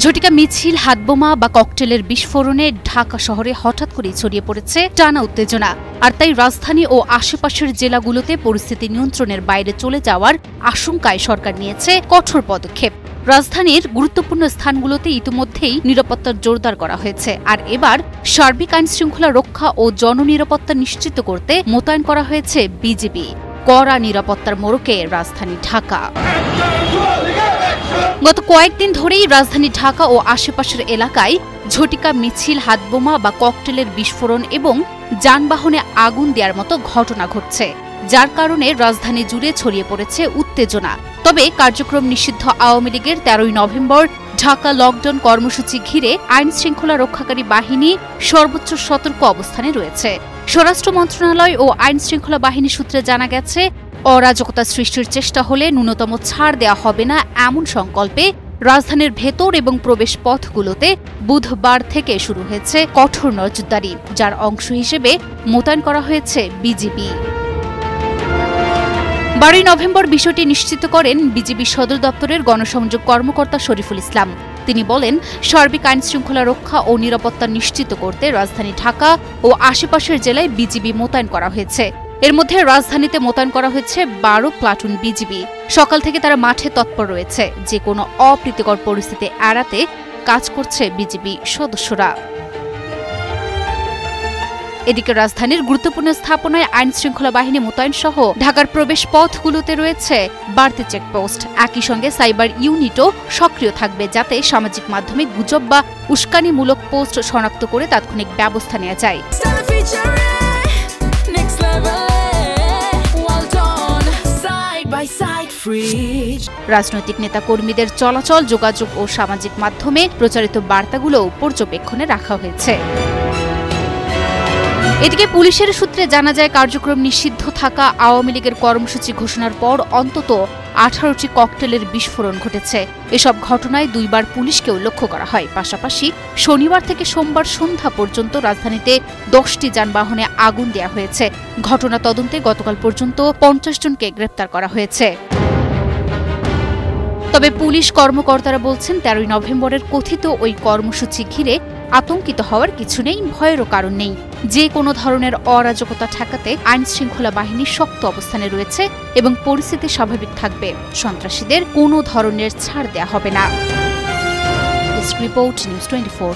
ঝটিকা মিছিল, হাতবোমা বা ককটেলের বিস্ফোরণে ঢাকা শহরে হঠাৎ করে ছড়িয়ে পড়েছে টানা উত্তেজনা। আর তাই রাজধানী ও আশেপাশের জেলাগুলোতে পরিস্থিতি নিয়ন্ত্রণের বাইরে চলে যাওয়ার আশঙ্কায় সরকার নিয়েছে কঠোর পদক্ষেপ। রাজধানীর গুরুত্বপূর্ণ স্থানগুলোতে ইতিমধ্যেই নিরাপত্তা জোরদার করা হয়েছে। আর এবার সার্বিক আইনশৃঙ্খলা রক্ষা ও জননিরাপত্তা নিশ্চিত করতে মোতায়েন করা হয়েছে বিজিবি। কড়া নিরাপত্তার মোড়কে রাজধানী ঢাকা। গত কয়েকদিন ধরেই রাজধানী ঢাকা ও আশেপাশের এলাকায় ঝটিকা মিছিল, হাতবোমা বা ককটেলের বিস্ফোরণ এবং যানবাহনে আগুন দেওয়ার মতো ঘটনা ঘটছে, যার কারণে রাজধানী জুড়ে ছড়িয়ে পড়েছে উত্তেজনা। তবে কার্যক্রম নিষিদ্ধ আওয়ামী লীগের 13 নভেম্বর ঢাকা লকডাউন কর্মসূচি ঘিরে আইন শৃঙ্খলা রক্ষাকারী বাহিনী সর্বোচ্চ সতর্ক অবস্থানে রয়েছে। স্বরাষ্ট্র মন্ত্রণালয় ও আইন শৃঙ্খলা বাহিনী সূত্রে জানা গেছে, অরাজকতা সৃষ্টির চেষ্টা হলে ন্যূনতম ছাড় দেওয়া হবে না এমন সংকল্পে রাজধানীর ভেতর এবং প্রবেশ পথগুলোতে বুধবার থেকে শুরু হয়েছে কঠোর নজরদারি, যার অংশ হিসেবে মোতায়েন করা হয়েছে বিজিবি। 12 নভেম্বর বিষয়টি নিশ্চিত করেন বিজিবি সদর দপ্তরের গণসংযোগ কর্মকর্তা শরীফুল ইসলাম। তিনি বলেন, সার্বিক আইন শৃঙ্খলা রক্ষা ও নিরাপত্তা নিশ্চিত করতে রাজধানী ঢাকা ও আশেপাশের জেলায় বিজিবি মোতায়েন করা হয়েছে। এর মধ্যে রাজধানীতে মোতায়েন করা হয়েছে 12 প্লাটুন বিজিবি। সকাল থেকে তারা মাঠে তৎপর রয়েছে। যে কোনো অপ্রীতিকর পরিস্থিতি এড়াতে কাজ করছে বিজিবি সদস্যরা। এদিকে রাজধানীর গুরুত্বপূর্ণ স্থাপনায় আইন শৃঙ্খলা বাহিনী মোতায়েন সহ ঢাকার প্রবেশ পথগুলোতে রয়েছে বাড়তি চেকপোস্ট। একই সঙ্গে সাইবার ইউনিটও সক্রিয় থাকবে, যাতে সামাজিক মাধ্যমে গুজব বা উস্কানিমূলক পোস্ট শনাক্ত করে তাৎক্ষণিক ব্যবস্থা নেওয়া যায়। রাজনৈতিক নেতা কর্মীদের চলাচল, যোগাযোগ ও সামাজিক মাধ্যমে প্রচারিত বার্তাগুলোও পর্যবেক্ষণে রাখা হয়েছে। এদিকে পুলিশের সূত্রে জানা যায়, কার্যক্রম নিষিদ্ধ থাকা আওয়ামী লীগের কর্মসূচি ঘোষণার পর অন্তত 18টি ককটেলের বিস্ফোরণ ঘটেছে। এসব ঘটনায় 2 বার পুলিশকেও লক্ষ্য করা হয়। পাশাপাশি শনিবার থেকে সোমবার সন্ধ্যা পর্যন্ত রাজধানীতে 10টি যানবাহনে আগুন দেওয়া হয়েছে। ঘটনা তদন্তে গতকাল পর্যন্ত 50 জনকে গ্রেপ্তার করা হয়েছে। তবে পুলিশ কর্মকর্তারা বলছেন, 13 নভেম্বরের কথিত ওই কর্মসূচি ঘিরে আতঙ্কিত হওয়ার কিছু নেই, ভয়েরও কারণ নেই। যে কোনো ধরনের অরাজকতা ঠেকাতে আইন শৃঙ্খলা বাহিনী শক্ত অবস্থানে রয়েছে এবং পরিস্থিতি স্বাভাবিক থাকবে। সন্ত্রাসীদের কোনো ধরনের ছাড় দেওয়া হবে না। Report news 24।